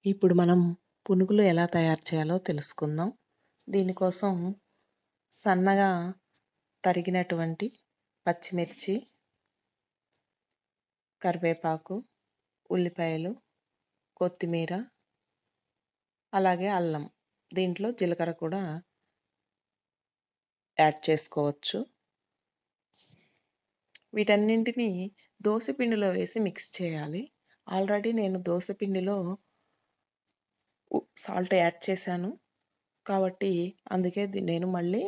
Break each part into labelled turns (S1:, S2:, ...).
S1: ఇప్పుడు మనం పునుగులు ఎలా తయారు చేయాలో తెలుసుకుందాం. దీనికోసం సన్నగా తరిగినటువంటి పచ్చిమిర్చి, కరివేపాకు, ఉల్లిపాయలు, కొత్తిమీర, అలాగే అల్లం. దీంట్లో జీలకర్ర కూడా యాడ్ చేసుకోవచ్చు. వీటన్నింటినీ దోసపిండిలో వేసి మిక్స్ చేయాలి. ఆల్రెడీ నేను దోసపిండిలో సాల్ట్ యాడ్ చేశాను. కాబట్టి అందుకే నేను మళ్ళీ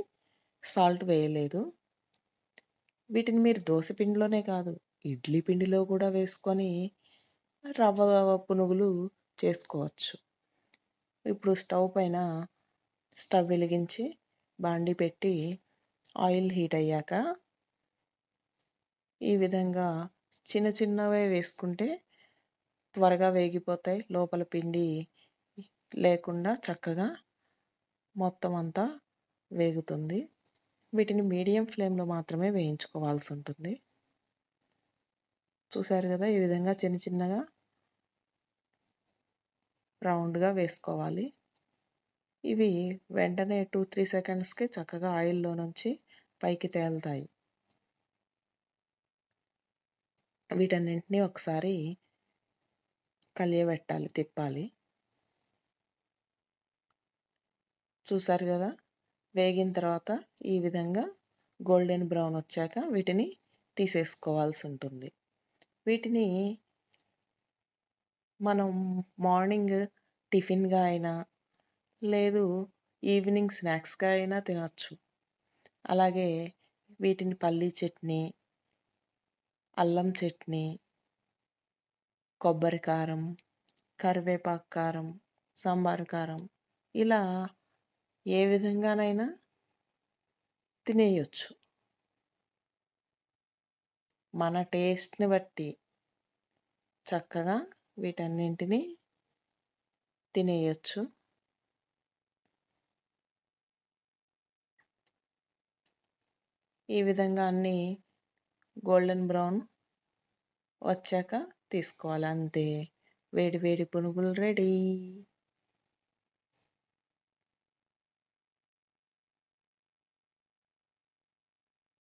S1: సాల్ట్ వేయలేదు. వీటిని మీరు దోస పిండిలోనే కాదు, ఇడ్లీ పిండిలో కూడా వేసుకొని రవ్వ పునుగులు చేసుకోవచ్చు. ఇప్పుడు స్టవ్ వెలిగించి బాండీ పెట్టి ఆయిల్ హీట్ అయ్యాక ఈ విధంగా చిన్న చిన్నవే వేసుకుంటే త్వరగా వేగిపోతాయి. లోపల పిండి లేకుండా చక్కగా మొత్తం అంతా వేగుతుంది. వీటిని మీడియం ఫ్లేమ్లో మాత్రమే వేయించుకోవాల్సి ఉంటుంది. చూసారు కదా, ఈ విధంగా చిన్న చిన్నగా రౌండ్గా వేసుకోవాలి. ఇవి వెంటనే 2-3 సెకండ్స్కి చక్కగా ఆయిల్లో నుంచి పైకి తేలుతాయి. వీటన్నింటినీ ఒకసారి కలియబెట్టాలి, తిప్పాలి. చూసారు కదా, వేగిన తర్వాత ఈ విధంగా గోల్డెన్ బ్రౌన్ వచ్చాక వీటిని తీసేసుకోవాల్సి ఉంటుంది. వీటిని మనం మార్నింగ్ టిఫిన్గా అయినా లేదు ఈవినింగ్ స్నాక్స్గా అయినా తినచ్చు. అలాగే వీటిని పల్లీ చట్నీ, అల్లం చట్నీ, కొబ్బరి కారం, కరివేపాకు కారం, సాంబారు కారం ఇలా ఏ విధంగానైనా తినేయొచ్చు. మన టేస్ట్ని బట్టి చక్కగా వీటన్నింటినీ తినేయొచ్చు. ఈ విధంగా అన్నీ గోల్డెన్ బ్రౌన్ వచ్చాక తీసుకోవాలి. అంతే, వేడి వేడి పునుగులు రెడీ.